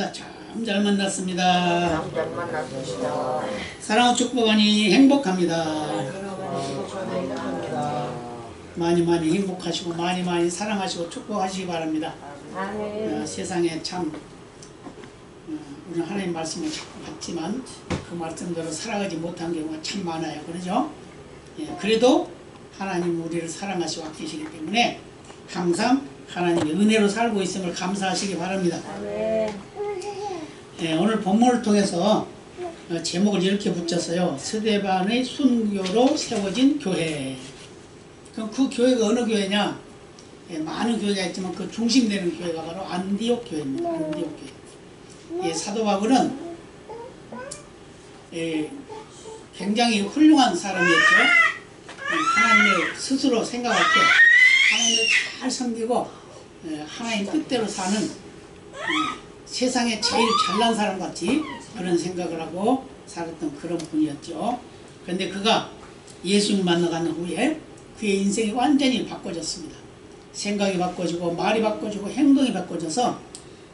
나 참 잘 만났습니다. 잘 만났습니다. 사랑하고 축복하니 행복합니다. 많이 많이 행복하시고 많이 사랑하시고 축복하시기 바랍니다. 세상에 참 우리 하나님 말씀을 자꾸 받지만 그 말씀대로 살아가지 못한 경우가 참 많아요. 그러죠? 그래도 하나님 우리를 사랑하시고 아끼시기 때문에 항상 하나님의 은혜로 살고 있음을 감사하시기 바랍니다. 오늘 본문을 통해서 제목을 이렇게 붙였어요. 스데반의 순교로 세워진 교회. 그럼 그 교회가 어느 교회냐? 많은 교회가 있지만 그 중심되는 교회가 바로 안디옥 교회입니다. 안디옥 교회. 사도 바울은 굉장히 훌륭한 사람이었죠. 하나님을 스스로 생각할 때 하나님을 잘 섬기고 하나님 뜻대로 사는 세상에 제일 잘난 사람 같이 그런 생각을 하고 살았던 그런 분이었죠. 그런데 그가 예수님 만나간 후에 그의 인생이 완전히 바꿔졌습니다. 생각이 바꿔지고 말이 바꿔지고 행동이 바꿔져서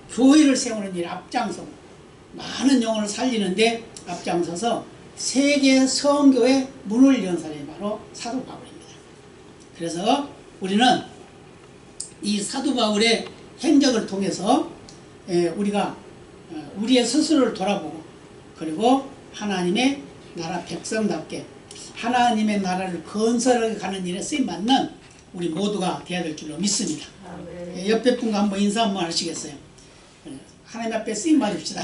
교회를 세우는 일에 앞장서고 많은 영혼을 살리는데 앞장서서 세계 선교의 문을 연 사람이 바로 사도 바울입니다. 그래서 우리는 이 사도 바울의 행적을 통해서 우리가 우리의 스스로를 돌아보고 그리고 하나님의 나라 백성답게 하나님의 나라를 건설해 가는 일에 쓰임받는 우리 모두가 되어야 될 줄로 믿습니다. 옆에 분과 한번 인사 한번 하시겠어요? 하나님 앞에 쓰임받읍시다.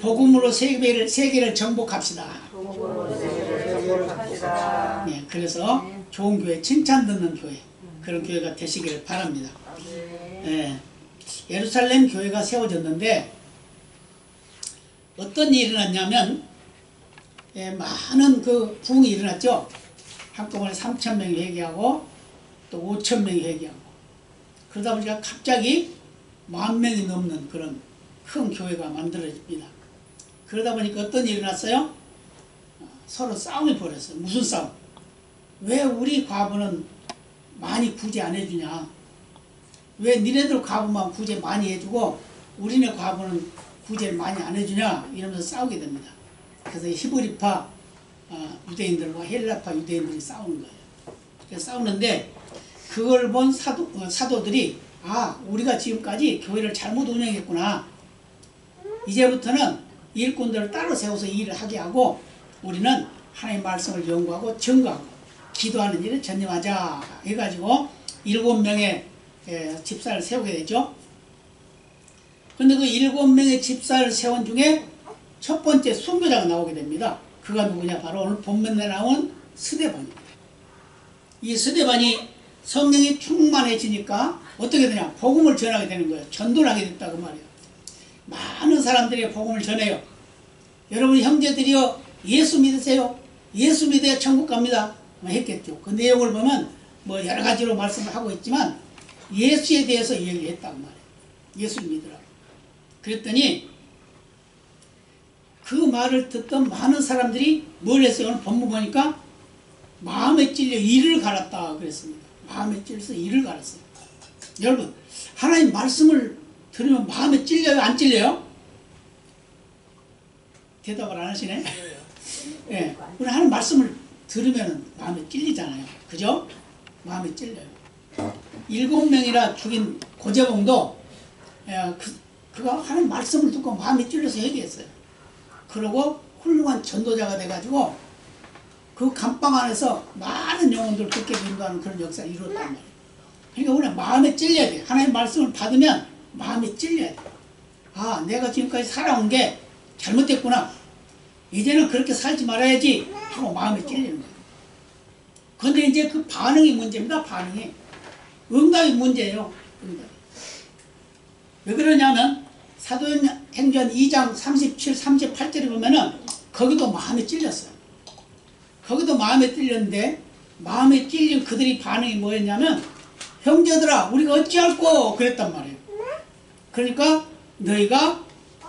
복음으로 세계를 정복합시다. 그래서 좋은 교회, 칭찬 듣는 교회, 그런 교회가 되시기를 바랍니다. 예루살렘 교회가 세워졌는데 어떤 일이 일어났냐면 많은 그 부흥이 일어났죠. 한꺼번에 3,000명이 회개하고 또 5,000명이 회개하고 그러다 보니까 갑자기 10,000명이 넘는 그런 큰 교회가 만들어집니다. 그러다 보니까 어떤 일이 일어났어요? 서로 싸움이 벌어졌어요. 무슨 싸움? 왜 우리 과부는 많이 구제 안 해주냐? 왜 니네들 과부만 구제 많이 해주고 우리네 과부는 구제를 많이 안 해주냐? 이러면서 싸우게 됩니다. 그래서 히브리파 유대인들과 헬라파 유대인들이 싸우는 거예요. 그래서 싸우는데 그걸 본 사도들이 우리가 지금까지 교회를 잘못 운영했구나. 이제부터는 일꾼들을 따로 세워서 일을 하게 하고 우리는 하나님의 말씀을 연구하고 증거하고 기도하는 일에 전념하자 해가지고 7명의 집사를 세우게 되죠. 근데 그 7명의 집사를 세운 중에 첫 번째 순교자가 나오게 됩니다. 그가 누구냐? 바로 오늘 본문에 나온 스데반입니다. 이 스데반이 성령이 충만해지니까 어떻게 되냐? 복음을 전하게 되는 거예요. 전도를 하게 됐다고 말이에요. 많은 사람들이 복음을 전해요. 여러분 형제들이요, 예수 믿으세요. 예수 믿어야 천국 갑니다. 했겠죠. 그 내용을 보면 뭐 여러 가지로 말씀을 하고 있지만 예수에 대해서 얘기했다고 말이에요. 예수를 믿으라고. 그랬더니 그 말을 듣던 많은 사람들이 뭘 했어요? 오늘 본문 보니까 마음에 찔려 이를 갈았다 그랬습니다. 마음에 찔려서 이를 갈았어요. 여러분, 하나님 말씀을 들으면 마음에 찔려요? 안 찔려요? 대답을 안 하시네? 예, 우리 하나님 말씀을 들으면 마음에 찔리잖아요. 그죠? 마음에 찔려요. 7명이나 죽인 고재봉도 그가 하나님 말씀을 듣고 마음에 찔려서 얘기했어요. 그러고 훌륭한 전도자가 돼가지고 그 감방 안에서 많은 영혼들을 듣게 인도하는 그런 역사를 이루었단 말이에요. 그러니까 우리는 마음에 찔려야 돼요. 하나님 말씀을 받으면 마음에 찔려야 돼요. 내가 지금까지 살아온 게 잘못됐구나. 이제는 그렇게 살지 말아야지 하고 마음에 찔리는 거예요. 그런데 이제 그 반응이 문제입니다. 반응이. 응답이 문제예요. 응답이. 왜 그러냐면 사도행전 2장 37, 38절에 보면은 거기도 마음에 찔렸어요. 거기도 마음에 찔렸는데 마음에 찔린 그들이 반응이 뭐였냐면 형제들아 우리가 어찌할꼬 그랬단 말이에요. 그러니까 너희가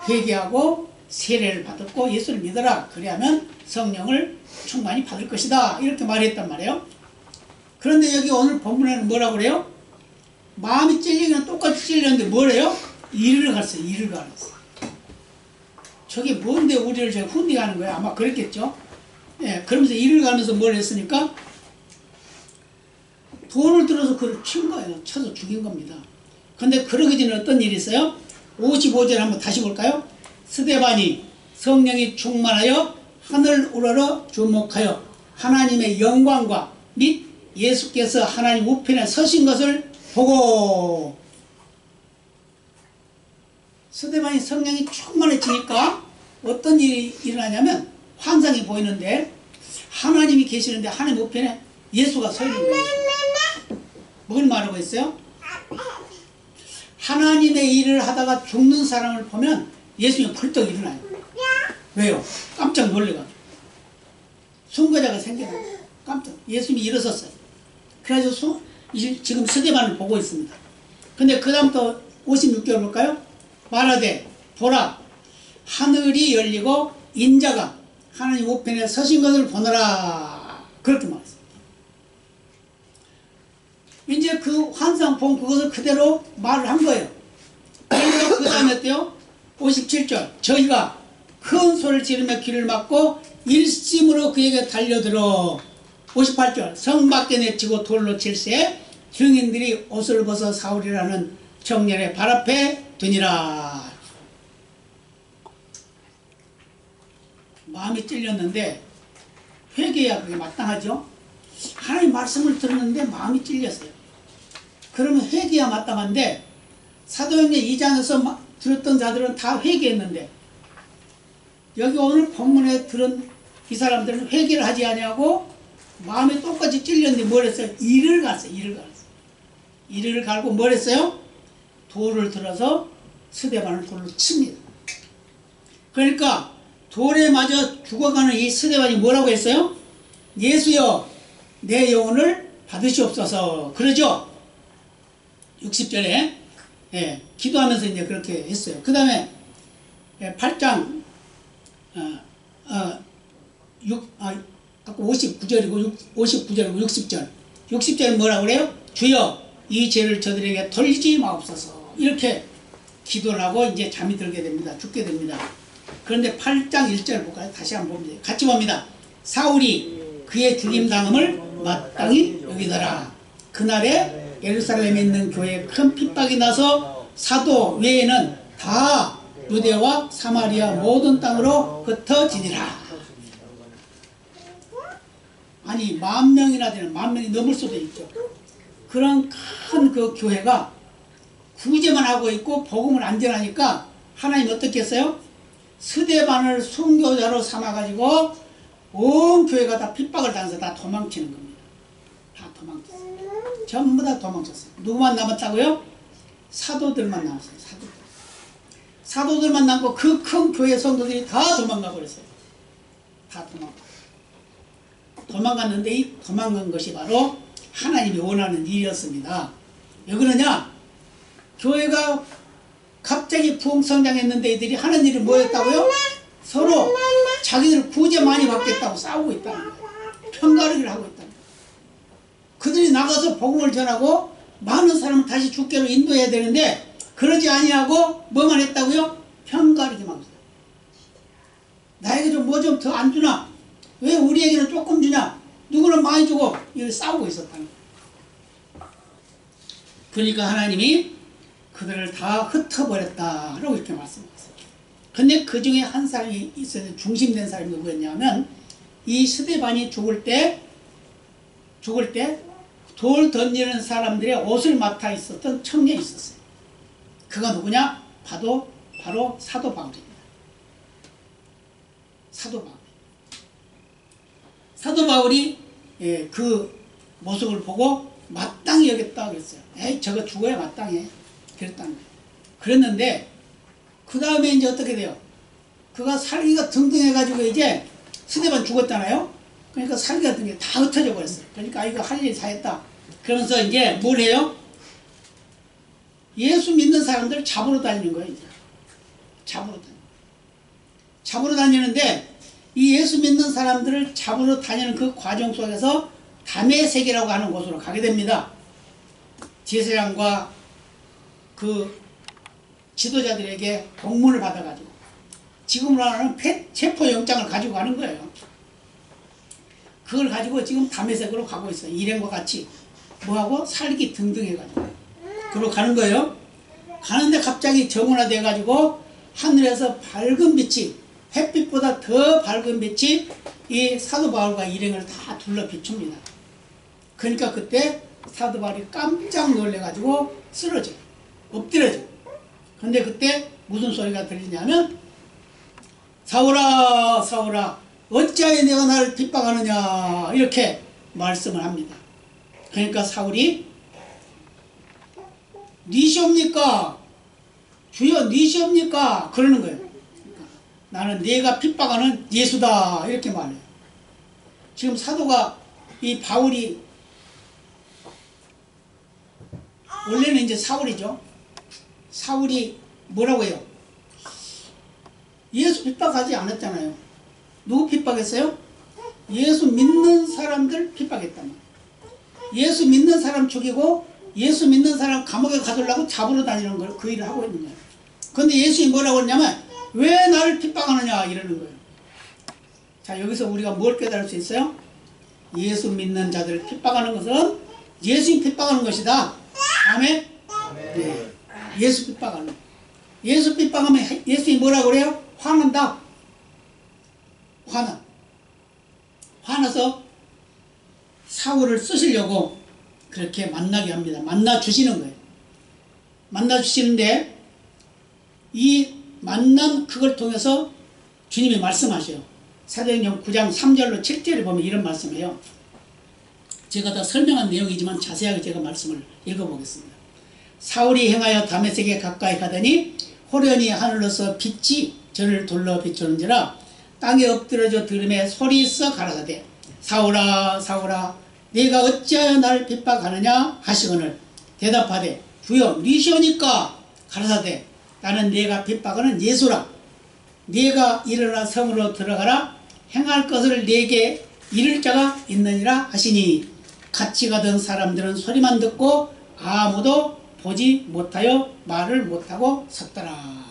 회개하고 세례를 받았고 예수를 믿어라. 그래야면 성령을 충만히 받을 것이다. 이렇게 말했단 말이에요. 그런데 여기 오늘 본문에는 뭐라고 그래요? 마음이 찔리기는 똑같이 찔렸는데 뭐래요? 이를 갔어요. 이를 갈았어요. 저게 뭔데 우리를 저 훈디하는 거야? 아마 그랬겠죠. 예, 그러면서 이를 가면서 뭘 했으니까 돌을 들어서 그를 친 거예요. 쳐서 죽인 겁니다. 근데 그러기 전에 어떤 일이 있어요? 55절 한번 다시 볼까요? 스데반이 성령이 충만하여 하늘 우러러 주목하여 하나님의 영광과 및 예수께서 하나님 우편에 서신 것을 보고, 스데반이 성령이 충만해지니까 어떤 일이 일어나냐면 환상이 보이는데 하나님이 계시는데 하나님 우편에 예수가 서 있는 거예요. 뭘 말하고 있어요? 하나님의 일을 하다가 죽는 사람을 보면 예수님이 펄떡 일어나요. 왜요? 깜짝 놀래가지고 순교자가 생겨나요. 깜짝 예수님이 일어섰어요. 그래서 지금 스데반을 보고 있습니다. 근데 그 다음부터 56절 볼까요? 말하되 보라 하늘이 열리고 인자가 하나님 우편에 서신 것을 보노라, 그렇게 말했어요. 이제 그 환상 본 그것을 그대로 말을 한 거예요. 그러니까 그 다음에 어때요? 57절 저희가 큰 소리를 지르며 귀를 막고 일심으로 그에게 달려들어. 58절 성 밖에 내치고 돌로 칠세 증인들이 옷을 벗어 사울이라는 청년의 발 앞에 두니라. 마음이 찔렸는데 회개해야 그게 마땅하죠. 하나님 말씀을 들었는데 마음이 찔렸어요. 그러면 회개해야 마땅한데 사도행전 2장에서 들었던 자들은 다 회개했는데 여기 오늘 본문에 들은 이 사람들은 회개를 하지 아니하고 마음에 똑같이 찔렸는데 뭘 했어요? 이를 갈았어요. 이를 갈았어요. 이를 갈고 뭘 했어요? 돌을 들어서 스데반을 돌로 칩니다. 그러니까 돌에 맞아 죽어가는 이 스데반이 뭐라고 했어요? 예수여 내 영혼을 받으시옵소서, 그러죠? 60절에 예, 기도하면서 이제 그렇게 했어요. 그 다음에 8장 59절이고 60절 60절은 뭐라고 그래요? 주여 이 죄를 저들에게 돌리지 마옵소서, 이렇게 기도를 하고 이제 잠이 들게 됩니다. 죽게 됩니다. 그런데 8장 1절 볼까요? 다시 한번 봅니다. 같이 봅니다. 사울이 그의 죽임당함을 마땅히 여기더라. 그날에 예루살렘에 있는 교회에 큰 핍박이 나서 사도 외에는 다 유대와 사마리아 모든 땅으로 흩어지니라. 아니 10,000명이나 되는 10,000명이 넘을 수도 있죠. 그런 큰 그 교회가 구제만 하고 있고 복음을 안 전하니까 하나님 어떻게 했어요? 스데반을 순교자로 삼아가지고 온 교회가 다 핍박을 당해서 다 도망치는 겁니다. 다 도망쳤어요. 전부 다 도망쳤어요. 누구만 남았다고요? 사도들만 남았어요. 사도들만 남고 그 큰 교회 성도들이 다 도망가 버렸어요. 다 도망갔는데 이 도망간 것이 바로 하나님이 원하는 일이었습니다. 왜 그러냐? 교회가 갑자기 부흥성장했는데 이들이 하는 일이 뭐였다고요? 서로 자기들 구제 많이 받겠다고 싸우고 있다는 거예요. 편가르기를 하고 있다는 거예요. 그들이 나가서 복음을 전하고 많은 사람을 다시 주께로 인도해야 되는데 그러지 아니하고 뭐만 했다고요? 편가르기만 했어요. 나에게 좀 뭐 좀 더 안 주나? 왜 우리에게는 조금 주냐? 누구는 많이 주고 이렇게 싸우고 있었다는 거예요. 그러니까 하나님이 그들을 다 흩어버렸다라고 이렇게 말씀하셨어요. 근데 그 중에 한 사람이 있어요. 중심된 사람이 누구였냐면 이 스데반이 죽을 때 돌 던지는 사람들의 옷을 맡아 있었던 청년이 있었어요. 그가 누구냐? 바로 사도 바울입니다. 사도 바울이 그 모습을 보고 마땅히 여겼다고 그랬어요. 에이 저거 죽어야 마땅해. 그랬다는 거예요. 그랬는데 그 다음에 이제 어떻게 돼요? 그가 살기가 등등해가지고 이제 스데반 죽었잖아요. 그러니까 살기 같은 게 다 흩어져 버렸어요. 그러니까 이거 할 일이 다 했다. 그러면서 이제 뭘 해요? 예수 믿는 사람들 잡으러 다니는 거예요. 이제. 잡으러 다니는데 이 예수 믿는 사람들을 잡으러 다니는 그 과정 속에서 다메섹이라고 하는 곳으로 가게 됩니다. 제사장과 그 지도자들에게 공문을 받아가지고 지금으로는 체포영장을 가지고 가는 거예요. 그걸 가지고 지금 다메섹으로 가고 있어요. 일행과 같이 뭐하고 살기 등등 해가지고 그러고 가는 거예요. 가는데 갑자기 정오가 돼가지고 하늘에서 밝은 빛이, 햇빛보다 더 밝은 빛이 이 사도 바울과 일행을 다 둘러 비춥니다. 그러니까 그때 사도 바울이 깜짝 놀래가지고 쓰러져요. 엎드려져요. 근데 그때 무슨 소리가 들리냐면 사울아 사울아 어찌하여 내가 나를 핍박하느냐 이렇게 말씀을 합니다. 그러니까 사울이 니시옵니까? 주여 니시옵니까? 그러는 거예요. 그러니까 나는 네가 핍박하는 예수다 이렇게 말해요. 지금 사도가 이 바울이 원래는 이제 사울이죠. 사울이 뭐라고 해요? 예수 핍박하지 않았잖아요. 누구 핍박했어요? 예수 믿는 사람들 핍박했단 말이에요. 예수 믿는 사람 죽이고 예수 믿는 사람 감옥에 가두려고 잡으러 다니는 걸 그 일을 하고 있는 거예요. 그런데 예수님이 뭐라고 했냐면 왜 나를 핍박하느냐 이러는 거예요. 자, 여기서 우리가 뭘 깨달을 수 있어요? 예수 믿는 자들을 핍박하는 것은 예수님 핍박하는 것이다. 아멘? 네. 예수 핍박하는 거예요. 예수 핍박하면 예수님이 뭐라고 그래요? 화난다. 화나서 사울을 쓰시려고 그렇게 만나게 합니다. 만나 주시는 거예요. 만나 주시는데 이 만난 그걸 통해서 주님이 말씀하셔요. 사도행전 9장 3절로 7절에 보면 이런 말씀이에요. 제가 다 설명한 내용이지만 자세하게 제가 말씀을 읽어보겠습니다. 사울이 행하여 다메섹에 가까이 가더니 호련히 하늘로서 빛이 저를 둘러 비추는지라 땅에 엎드러져 들음에 소리 있어 가라사대 사울아 사울아 네가 어찌하여 나를 핍박하느냐 하시거늘 대답하되 주여 니시오니까 가라사대 나는 네가 핍박하는 예수라 네가 일어나 성으로 들어가라 행할 것을 네게 이를 자가 있느니라 하시니 같이 가던 사람들은 소리만 듣고 아무도 보지 못하여 말을 못하고 섰더라.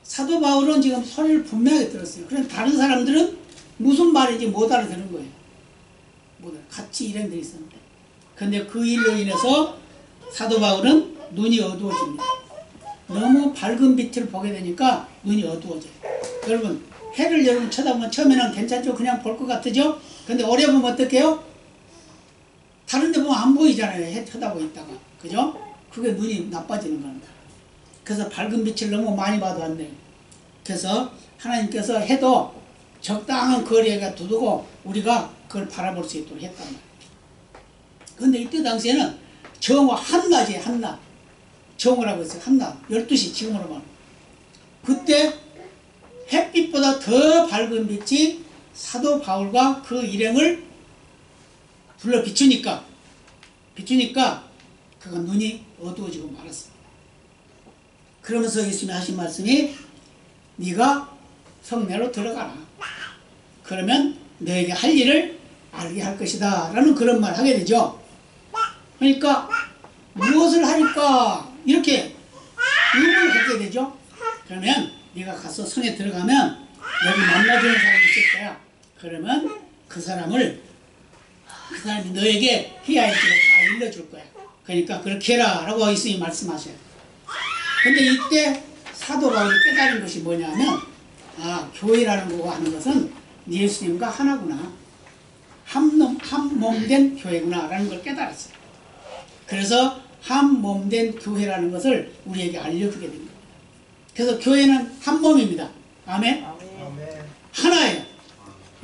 사도 바울은 지금 소리를 분명하게 들었어요. 그런데 다른 사람들은 무슨 말인지 못 알아듣는 거예요. 같이 일행들이 있었는데. 그런데 그 일로 인해서 사도 바울은 눈이 어두워집니다. 너무 밝은 빛을 보게 되니까 눈이 어두워져요. 여러분 해를 여러분 쳐다보면 처음에는 괜찮죠? 그냥 볼 것 같으죠? 근데 오래 보면 어떡해요? 다른 데 보면 안 보이잖아요. 해 쳐다보고 있다가. 그죠? 그게 눈이 나빠지는 겁니다. 그래서 밝은 빛을 너무 많이 봐도 안 돼요. 그래서 하나님께서 해도 적당한 거리에 두고 우리가 그걸 바라볼 수 있도록 했단 말이에요. 그런데 이때 당시에는 정오 한낮이에요. 한낮. 정오라고 했어요. 한낮. 12시 지금으로 말하면. 그때 햇빛보다 더 밝은 빛이 사도 바울과 그 일행을 불러 비추니까 그가 눈이 어두워지고 말았습니다. 그러면서 예수님이 하신 말씀이 네가 성내로 들어가라. 그러면 너에게 할 일을 알게 할 것이다 라는 그런 말 하게 되죠. 그러니까 무엇을 하니까 이렇게 의문을 갖게 되죠. 그러면 네가 가서 성에 들어가면 여기 만나주는 사람이 있을 거야. 그러면 그 사람이 너에게 해야 할 일을 다 일러줄 거야. 그러니까 그렇게 해라 라고 예수님이 말씀하셔요. 근데 이때 사도 바울이 깨달은 것이 뭐냐면 교회라는 거 하는 것은 예수님과 하나구나. 한 몸된 교회구나 라는 걸 깨달았어요. 그래서 한 몸된 교회라는 것을 우리에게 알려주게 된 겁니다. 그래서 교회는 한 몸입니다. 아멘? 하나예요.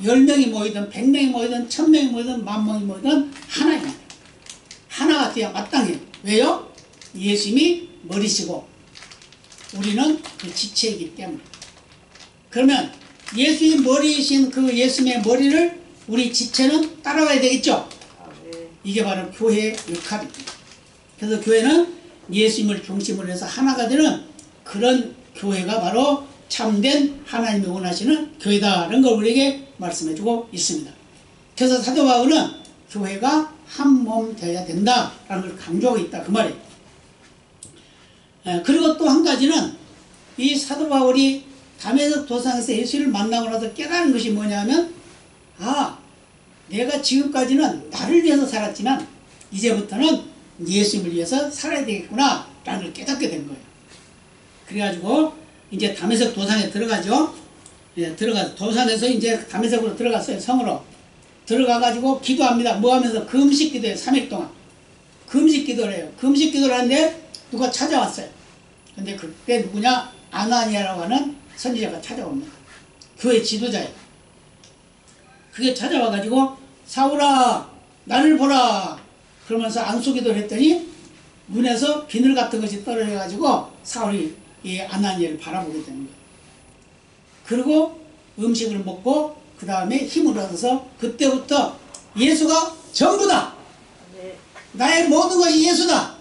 10명이 모이든 100명이 모이든 1000명이 모이든 10,000명이 모이든 하나입니다. 하나가 돼야 마땅해요. 왜요? 예수님이 머리시고 우리는 그 지체이기 때문에. 그러면 예수님 머리이신 그 예수님의 머리를 우리 지체는 따라가야 되겠죠? 이게 바로 교회의 역할입니다. 그래서 교회는 예수님을 중심으로 해서 하나가 되는 그런 교회가 바로 참된 하나님이 원하시는 교회다라는 걸 우리에게 말씀해주고 있습니다. 그래서 사도 바울은 교회가 한 몸 되어야 된다라는 걸 강조하고 있다 그 말이에요. 그리고 또 한 가지는 이 사도 바울이 다메섹 도상에서 예수를 만나고 나서 깨달은 것이 뭐냐면 내가 지금까지는 나를 위해서 살았지만 이제부터는 예수님을 위해서 살아야 되겠구나 라는 걸 깨닫게 된 거예요. 그래가지고 이제 다메섹 도상에 들어가죠. 들어가서 도상에서 이제 다메섹으로 들어갔어요. 성으로 들어가가지고 기도합니다. 뭐 하면서 금식 기도해요. 3일 동안 금식 기도를 해요. 금식 기도를 하는데 누가 찾아왔어요. 근데 그때 누구냐? 아나니아라고 하는 선지자가 찾아옵니다. 교회 지도자예요. 그게 찾아와가지고 사울아 나를 보라 그러면서 안수기도를 했더니 눈에서 비늘 같은 것이 떨어져가지고 사울이 이 아나니아를 바라보게 되는 거예요. 그리고 음식을 먹고 그 다음에 힘을 얻어서 그때부터 예수가 전부다. 나의 모든 것이 예수다.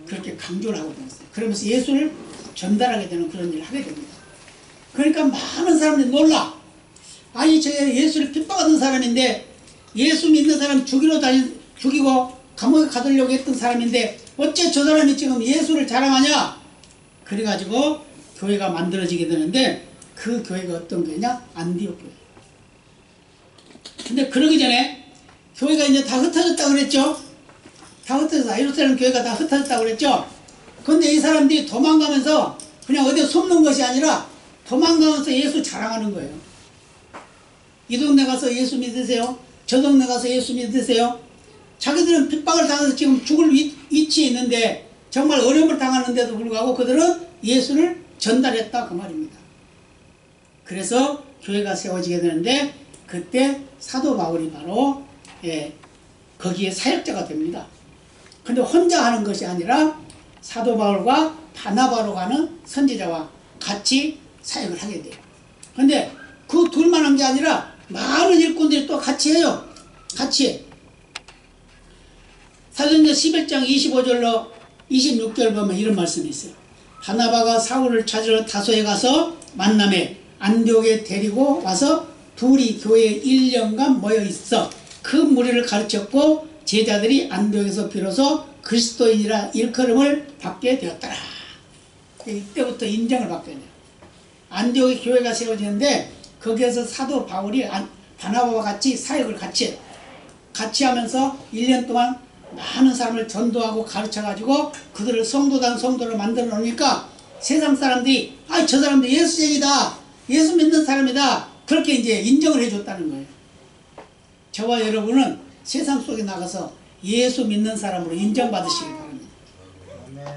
그렇게 강조를 하고 다녔어요. 그러면서 예수를 전달하게 되는 그런 일을 하게 됩니다. 그러니까 많은 사람들이 놀라. 아니 저 예수를 핍박하던 사람인데 예수 믿는 사람 죽이고 감옥에 가두려고 했던 사람인데 어째 저 사람이 지금 예수를 자랑하냐. 그래가지고 교회가 만들어지게 되는데 그 교회가 어떤 교회냐? 안디옥 교회. 근데 그러기 전에 교회가 이제 다 흩어졌다고 그랬죠. 다 흩어졌어. 예루살렘 교회가 다 흩어졌다고 그랬죠. 근데 이 사람들이 도망가면서 그냥 어디 숨는 것이 아니라 도망가면서 예수 자랑하는 거예요. 이 동네 가서 예수 믿으세요. 저 동네 가서 예수 믿으세요. 자기들은 핍박을 당해서 지금 죽을 위치에 있는데 정말 어려움을 당하는데도 불구하고 그들은 예수를 전달했다 그 말입니다. 그래서 교회가 세워지게 되는데 그때 사도 바울이 바로 거기에 사역자가 됩니다. 근데 혼자 하는 것이 아니라 사도 바울과 바나바로 가는 선지자와 같이 사역을 하게 돼요. 근데 그 둘만 한 게 아니라 많은 일꾼들이 또 같이 해요. 같이 해. 사도행전 11장 25절로 26절 보면 이런 말씀이 있어요. 바나바가 사울을 찾으러 다소에 가서 만남에 안디옥에 데리고 와서 둘이 교회에 1년간 모여 있어 그 무리를 가르쳤고 제자들이 안디옥에서 비로소 그리스도인이라 일컬음을 받게 되었더라. 이때부터 인정을 받게 돼요. 안디옥에 교회가 세워지는데 거기에서 사도 바울이 바나바와 같이 사역을 같이 하면서 1년 동안 많은 사람을 전도하고 가르쳐가지고 그들을 성도를 만들어 놓으니까 세상 사람들이 저 사람들 예수쟁이다. 예수 믿는 사람이다. 그렇게 이제 인정을 해줬다는 거예요. 저와 여러분은 세상 속에 나가서 예수 믿는 사람으로 인정받으시길 바랍니다.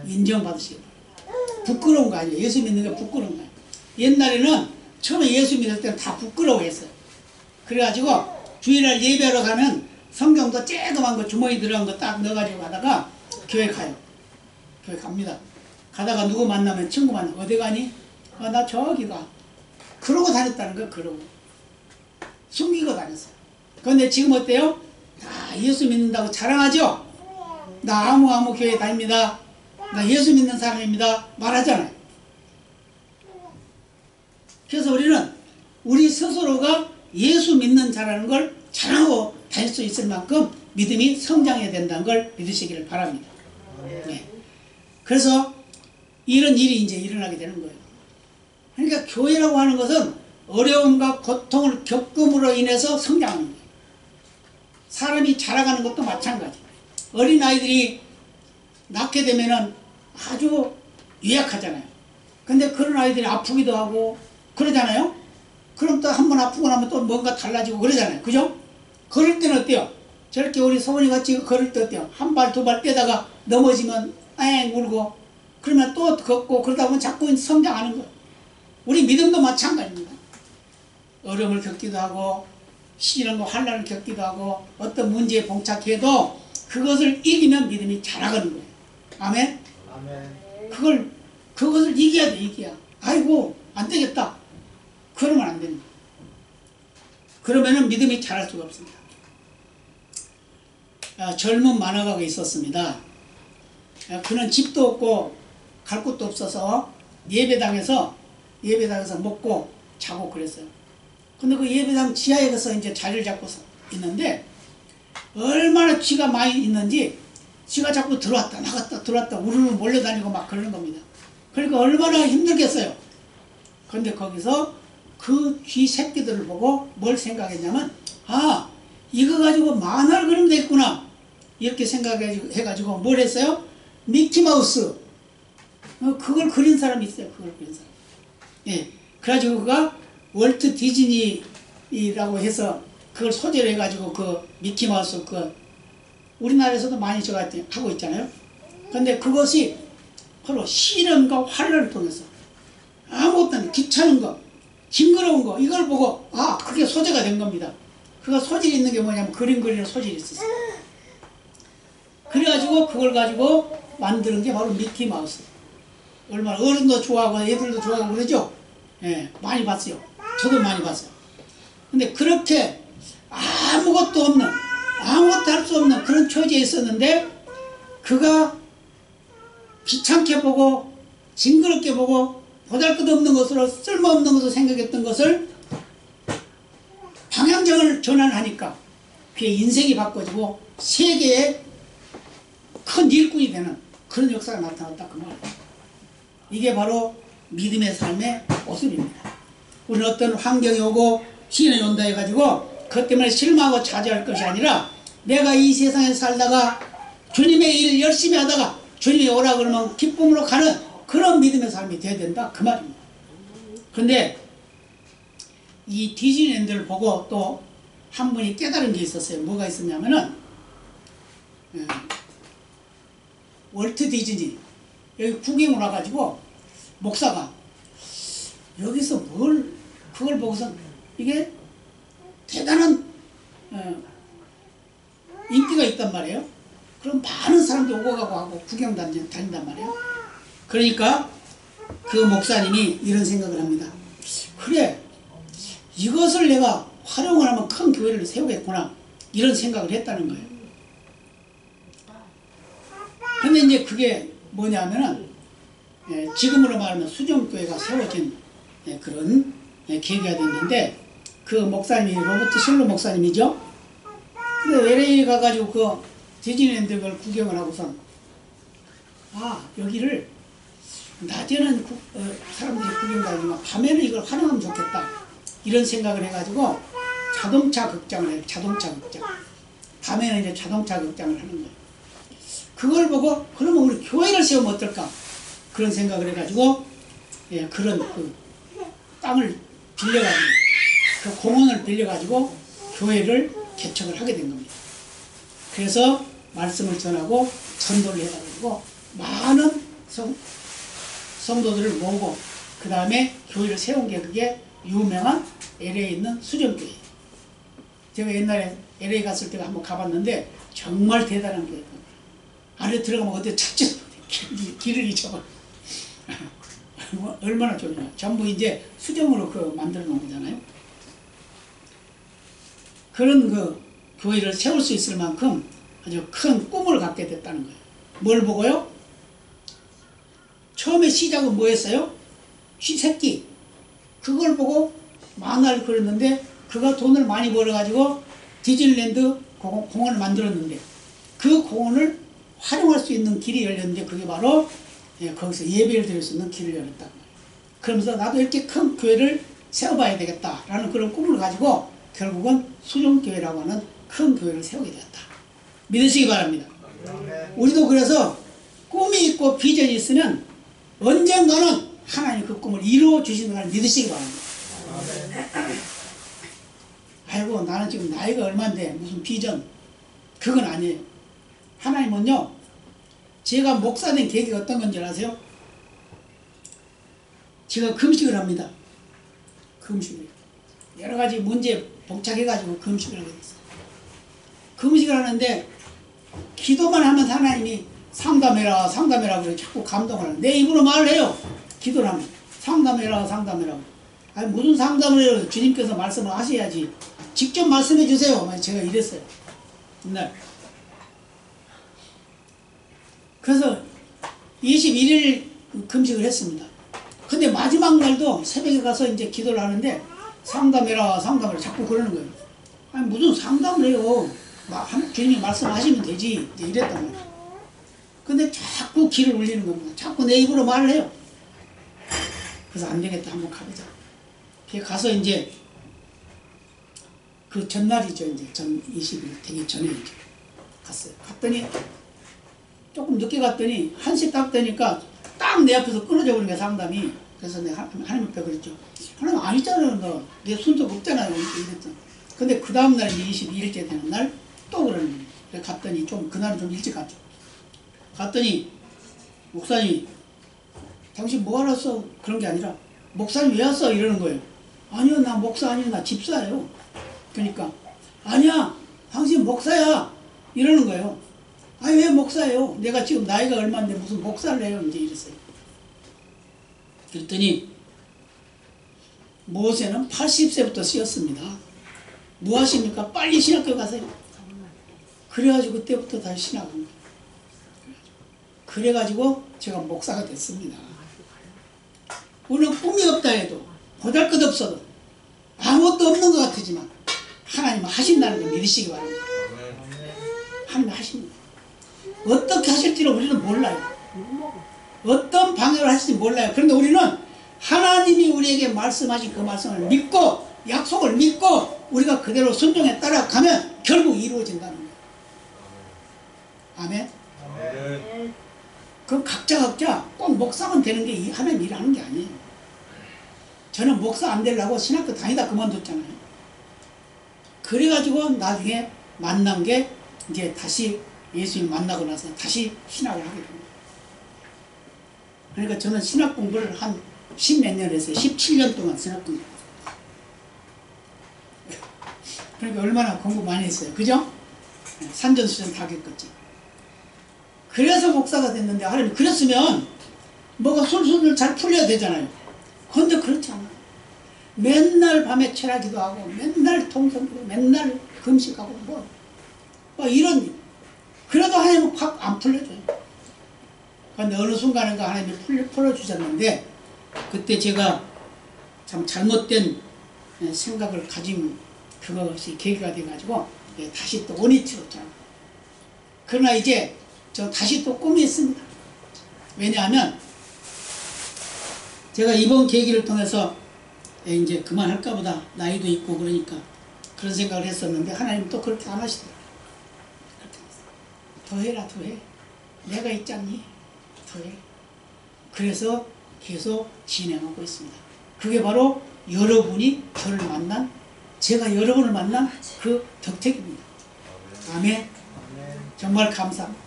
인정받으시길 바랍니다. 부끄러운 거 아니에요. 예수 믿는 게 부끄러운 거예요. 옛날에는 처음에 예수 믿을 때는 다 부끄러워했어요. 그래가지고 주일날 예배하러 가면 성경도 쬐그만 거 주머니 들어간 거 딱 넣어가지고 가다가 교회 가요. 교회 갑니다. 가다가 누구 만나면 친구 만나면 어디 가니? 나 저기 가. 그러고 다녔다는 거예요. 그러고 숨기고 다녔어요. 그런데 지금 어때요? 예수 믿는다고 자랑하죠? 나 아무 교회 다닙니다. 나 예수 믿는 사람입니다. 말하잖아요. 그래서 우리는 우리 스스로가 예수 믿는 자라는 걸 자랑하고 다닐 수 있을 만큼 믿음이 성장해야 된다는 걸 믿으시기를 바랍니다. 네. 그래서 이런 일이 이제 일어나게 되는 거예요. 그러니까 교회라고 하는 것은 어려움과 고통을 겪음으로 인해서 성장하는 거예요. 사람이 자라가는 것도 마찬가지. 어린아이들이 낳게 되면은 아주 유약하잖아요. 근데 그런 아이들이 아프기도 하고 그러잖아요. 그럼 또 한 번 아프고 나면 또 뭔가 달라지고 그러잖아요. 그죠? 걸을 때는 어때요? 저렇게 우리 소원이 같이 걸을 때 어때요? 한 발 두 발 떼다가 넘어지면 앵 울고 그러면 또 걷고 그러다 보면 자꾸 성장하는 거예요. 우리 믿음도 마찬가지입니다. 어려움을 겪기도 하고 시련과 환난을 겪기도 하고 어떤 문제에 봉착해도 그것을 이기면 믿음이 자라가는 거예요. 아멘? 아멘. 그것을 이겨야 돼. 이겨야. 아이고 안 되겠다. 그러면 안 됩니다. 그러면은 믿음이 자랄 수가 없습니다. 젊은 만화가가 있었습니다. 그는 집도 없고 갈 곳도 없어서 예배당에서 먹고 자고 그랬어요. 근데 그 예배당 지하에 가서 이제 자리를 잡고 있는데 얼마나 쥐가 많이 있는지 쥐가 자꾸 들어왔다 나갔다 들어왔다 우르르 몰려다니고 막 그러는 겁니다. 그러니까 얼마나 힘들겠어요. 그런데 거기서 그 쥐 새끼들을 보고 뭘 생각했냐면 아 이거 가지고 만화를 그리면 되겠구나 이렇게 생각해가지고 뭘 했어요? 미키마우스 그걸 그린 사람이 있어요. 그걸 그린 사람. 예, 그래가지고 그가 월트 디즈니라고 해서 그걸 소재로 해가지고 그 미키마우스 그 우리나라에서도 많이 저거 하고 있잖아요. 근데 그것이 바로 실험과 활로를 통해서 아무것도 아닌 귀찮은 거 징그러운 거 이걸 보고 아 그게 소재가 된 겁니다. 그가 소질이 있는 게 뭐냐면 그림 그리는 소질이 있었어요. 그래가지고 그걸 가지고 만드는 게 바로 미키마우스. 얼마나 어른도 좋아하고 애들도 좋아하고 그러죠. 예, 많이 봤어요. 저도 많이 봤어요. 근데 그렇게 아무것도 없는 아무것도 할 수 없는 그런 처지에 있었는데 그가 귀찮게 보고 징그럽게 보고 보잘것없는 것으로 쓸모없는 것으로 생각했던 것을 방향성을 전환하니까 그의 인생이 바꿔지고 세계의 큰 일꾼이 되는 그런 역사가 나타났다 그 말이에요. 이게 바로 믿음의 삶의 모습입니다. 우리는 어떤 환경이 오고 시련이 온다 해가지고 그것 때문에 실망하고 좌절할 것이 아니라 내가 이 세상에 살다가 주님의 일 열심히 하다가 주님이 오라 그러면 기쁨으로 가는 그런 믿음의 삶이 되어야 된다 그 말입니다. 그런데 이 디즈니랜드를 보고 또 한 분이 깨달은 게 있었어요. 뭐가 있었냐면은 월트 디즈니 여기 구경을 와가지고 목사가 여기서 뭘 그걸 보고서 이게 대단한 인기가 있단 말이에요. 그럼 많은 사람들이 오고 가고 하고 구경 다닌단 말이에요. 그러니까 그 목사님이 이런 생각을 합니다. 그래 이것을 내가 활용을 하면 큰 교회를 세우겠구나 이런 생각을 했다는 거예요. 근데 이제 그게 뭐냐면은 지금으로 말하면 수정교회가 세워진 그런 계기가 됐는데 그 목사님이 로버트 실로 목사님이죠. 근데 LA 가가지고 그 디즈니랜드 걸 구경을 하고선 아 여기를 낮에는 사람들이 구경 다니지만 밤에는 이걸 활용하면 좋겠다 이런 생각을 해가지고 자동차 극장을 해요. 자동차 극장. 밤에는 이제 자동차 극장을 하는 거예요. 그걸 보고 그러면 우리 교회를 세우면 어떨까 그런 생각을 해가지고 그런 그 땅을 빌려가지고 그 공원을 빌려가지고 교회를 개척을 하게 된 겁니다. 그래서 말씀을 전하고 전도를 해가지고 많은 성도들을 모으고 그 다음에 교회를 세운 게 그게 유명한 LA에 있는 수정교회. 제가 옛날에 LA 갔을 때 한번 가봤는데 정말 대단한 교회. 안에 들어가면 어디 찾지도 못해. 길을 잊어버려. 얼마나 좋냐. 전부 이제 수정으로 그 만들어 놓은 거잖아요. 그런 그 교회를 세울 수 있을 만큼 아주 큰 꿈을 갖게 됐다는 거예요. 뭘 보고요? 처음에 시작은 뭐였어요? 쥐새끼. 그걸 보고 만화를 그렸는데 그가 돈을 많이 벌어가지고 디즈니랜드 공원을 만들었는데 그 공원을 활용할 수 있는 길이 열렸는데 그게 바로 거기서 예배를 드릴 수 있는 길을 열었다. 그러면서 나도 이렇게 큰 교회를 세워봐야 되겠다라는 그런 꿈을 가지고 결국은 수종교회라고 하는 큰 교회를 세우게 되었다. 믿으시기 바랍니다. 우리도 그래서 꿈이 있고 비전이 있으면 언젠가는 하나님 그 꿈을 이루어 주시는 걸 믿으시기 바랍니다. 아이고 나는 지금 나이가 얼마인데 무슨 비전 그건 아니에요. 하나님은요 제가 목사 된 계기가 어떤 건지 아세요? 제가 금식을 합니다. 금식을 여러가지 문제에 봉착해가지고 금식을 하게 됐어요. 금식을 하는데 기도만 하면 하나님이 상담해라 상담해라 그래 자꾸 감동을 하는 내 입으로 말을 해요. 기도를 하면 상담해라 상담해라. 아니 무슨 상담을 해요. 주님께서 말씀을 하셔야지 직접 말씀해 주세요. 제가 이랬어요. 네. 그래서 21일 금식을 했습니다. 근데 마지막 날도 새벽에 가서 이제 기도를 하는데 상담해라 상담해라 자꾸 그러는 거예요. 아니 무슨 상담을 해요. 주님이 말씀하시면 되지 이제 이랬단 말이에요. 근데 자꾸 기를 올리는 겁니다. 자꾸 내 입으로 말을 해요. 그래서 안 되겠다, 한번 가보자. 가서 이제 그 전날이죠. 이제 전 20일 되기 전에 이제 갔어요. 갔더니 조금 늦게 갔더니 1시 딱 되니까 딱 내 앞에서 끊어져 버린 거야, 상담이. 그래서 내가 하나님 앞에 그랬죠. 하나님 아니잖아요. 너 내 순서 없잖아요. 이랬죠. 근데 그 다음날 22일째 되는 날 또 그러는 거예요. 그래서 갔더니 그날은 좀 일찍 갔죠. 갔더니 목사님, 당신 뭐 하러 왔어? 그런 게 아니라 목사님 왜 왔어? 이러는 거예요. 아니요, 나 목사 아니요, 나 집사예요. 그러니까 아니야, 당신 목사야 이러는 거예요. 아니 왜 목사예요? 내가 지금 나이가 얼마인데 무슨 목사를 해요? 이제 이랬어요. 그랬더니 모세는 80세부터 쓰였습니다. 뭐 하십니까? 빨리 신학교 가세요. 그래가지고 그때부터 다시 신학한 거예요. 그래가지고 제가 목사가 됐습니다. 우리는 꿈이 없다 해도 보잘것없어도 아무것도 없는 것 같지만 하나님은 하신다는 걸 믿으시기 바랍니다. 하나님은 하십니다. 어떻게 하실지를 우리는 몰라요. 어떤 방향으로 하실지 몰라요. 그런데 우리는 하나님이 우리에게 말씀하신 그 말씀을 믿고 약속을 믿고 우리가 그대로 순종에 따라가면 결국 이루어진다는 거예요. 아멘. 그럼 각자 꼭 목사만 되는 게 하나님 일하는 게 아니에요. 저는 목사 안 되려고 신학교 다니다 그만뒀잖아요. 그래가지고 나중에 만난 게 이제 다시 예수님 만나고 나서 다시 신학을 하게 됩니다. 그러니까 저는 신학 공부를 한 10몇 년 했어요. 17년 동안 신학 공부. 그러니까 얼마나 공부 많이 했어요. 그죠? 산전수전 다 겪었지. 그래서 목사가 됐는데 하나님 그랬으면 뭐가 술술 잘 풀려야 되잖아요. 그런데 그렇지 않아요. 맨날 밤에 철야기도 하고 맨날 통성기도 맨날 금식하고 뭐 이런 일. 그래도 하나님은 확 안 풀려줘요. 그런데 어느 순간인가 하나님이 풀어주셨는데 그때 제가 참 잘못된 생각을 가진 그것이 계기가 돼가지고 다시 또 원위치웠잖아요. 그러나 이제 저 다시 또 꿈이 있습니다. 왜냐하면 제가 이번 계기를 통해서 이제 그만할까 보다 나이도 있고 그러니까 그런 생각을 했었는데 하나님 또 그렇게 안 하시더라고요. 더 해라, 더 해. 내가 있잖니. 더 해. 그래서 계속 진행하고 있습니다. 그게 바로 여러분이 저를 만난, 제가 여러분을 만난 그 덕택입니다. 아멘. 정말 감사합니다.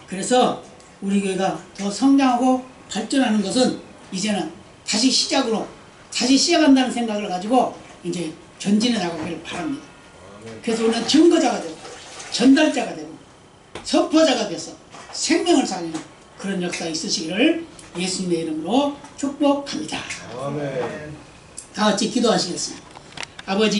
그래서 우리 교회가 더 성장하고 발전하는 것은 이제는 다시 시작한다는 생각을 가지고 이제 전진해 나가기를 바랍니다. 그래서 우리는 증거자가 되고 전달자가 되고 선포자가 돼서 생명을 살리는 그런 역사 있으시기를 예수님의 이름으로 축복합니다. 다 같이 기도하시겠습니다. 아버지